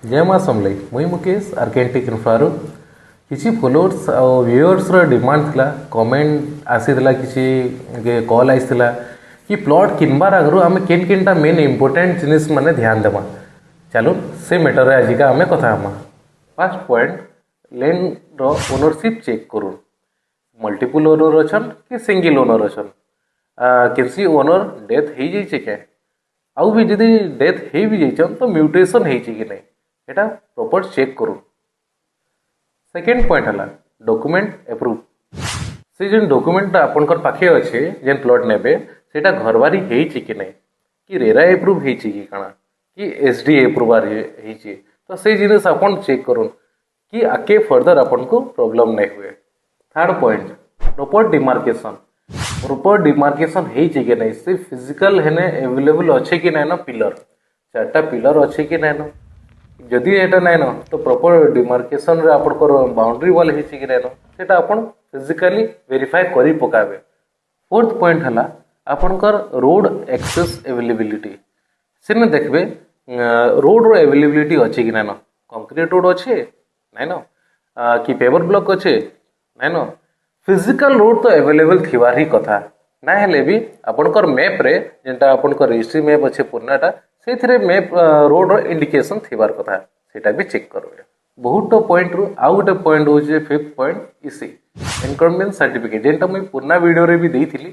जय माँ समलई मुई मुकेश आर्केटिक इन्फ्रारू किसी फॉलोअर्स और व्यूअर्स डिमांड थिला कमेंट आसीला किसी कॉल आईला कि प्लॉट किनबार आगु आम केन केनटा मेन इंपोर्टेंट जिनिस माने ध्यान देमा। चलो से मैटर आजिका आम कथा हमा। फर्स्ट पॉइंट लैंड रो ओनरशिप चेक करूँ मल्टीपल ओनर अच्छन कि सिंगल ओनर अच्छन किसी ओनर डेथ हो जाइए क्या आउ भी जदि डेथ हो भी जाइछन तो म्यूटेशन होइछि कि नहीं एटा प्रॉपर चेक करूँ। सेकेंड पॉइंट है डॉक्यूमेंट अप्रूव से जो डॉक्यूमेंट आपनकर पाखे अच्छे जेन प्लॉट नेबे सेटा घरबारी होइछि कि नहीं कि रेरा अप्रूव होइछि कि काना कि एसडी अप्रूवार होइछि तो से जिनिस आपन चेक करूँ कि आगे फर्दर आपन को प्रॉब्लम नहीं हुए। थर्ड पॉइंट प्रॉपर डिमार्केशन होइछि कि नहीं से फिजिकल हेने अवेलेबल अच्छे कि नहीं ना पिलर चार्टा पिलर अच्छे कि नहीं ना जदि एटा नाइन तो प्रॉपर डिमार्केशन रे आपनकर बाउंड्री वाल होइछि कि नहीं सेटा आपन फिजिकली वेरीफाई करी पकाबे। फोर्थ पॉइंट हला आपनकर रोड एक्सेस अवेलेबिलिटी सेने देखबे रोड रो अवेलेबिलिटी अच्छे कि नहीं कंक्रीट रोड अच्छे नहीं कि पेवर ब्लॉक अच्छे नहीं फिजिकल रोड तो अवेलेबल थिवार ही कथा ना हेले भी आपनकर मैप रे जेंटा आपनकर रजिस्ट्री मैप अच्छे पुरानाटा से मैप रोड इंडिकेशन थिबार कथा सेटा भी चेक करबे। बहुत पॉइंट रु आउ गोटे पॉइंट होचे फिफ्थ पॉइंट इसी इनकम्बेंस सर्टिफिकेट जेंटा मुई पुराना वीडियो रे भी देइथिली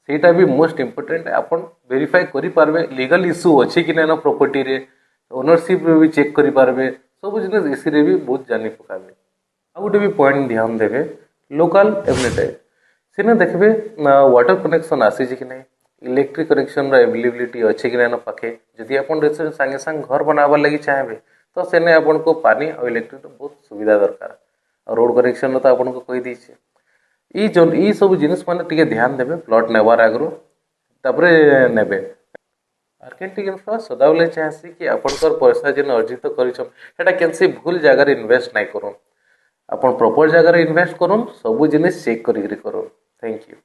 सेटा भी मोस्ट इंपोर्टेंट आपन वेरीफाई करि पारबे लीगल इश्यू अच्छे कि नहीं प्रॉपर्टी रे ओनरशिप रे भी चेक करि पारबे सब जिनिस इसी रे भी बहुत जानि पकाबे। आउ गोटे भी पॉइंट ध्यान देबे लोकल एबिलिटी सेने देखबे वाटर कनेक्शन आसी कि नहीं इलेक्ट्रिक कनेक्शन अवेलेबिलिटी अच्छे कि नहीं पाखे जदि आप सागे सागे घर बनाबार लगी चाहे तो सेने आपन को पानी और इलेक्ट्रिक बहुत सुविधा दरकार और रोड कनेक्शन तो आपन को कही दीचे ई सब जिनिस माने टिके ध्यान देबे प्लॉट नेबार आगु तापरे नेबे। आर्केटिक इन्फ्रा सदाबले चाहेसी कि आपनकर पैसा जेन अर्जित करिछन सेटा केनसी भूल जगह इन्वेस्ट नहीं करूँ अपन प्रॉपर जगह इन्वेस्ट करूँ सब जिनिस चेक करी करूँ। Thank you.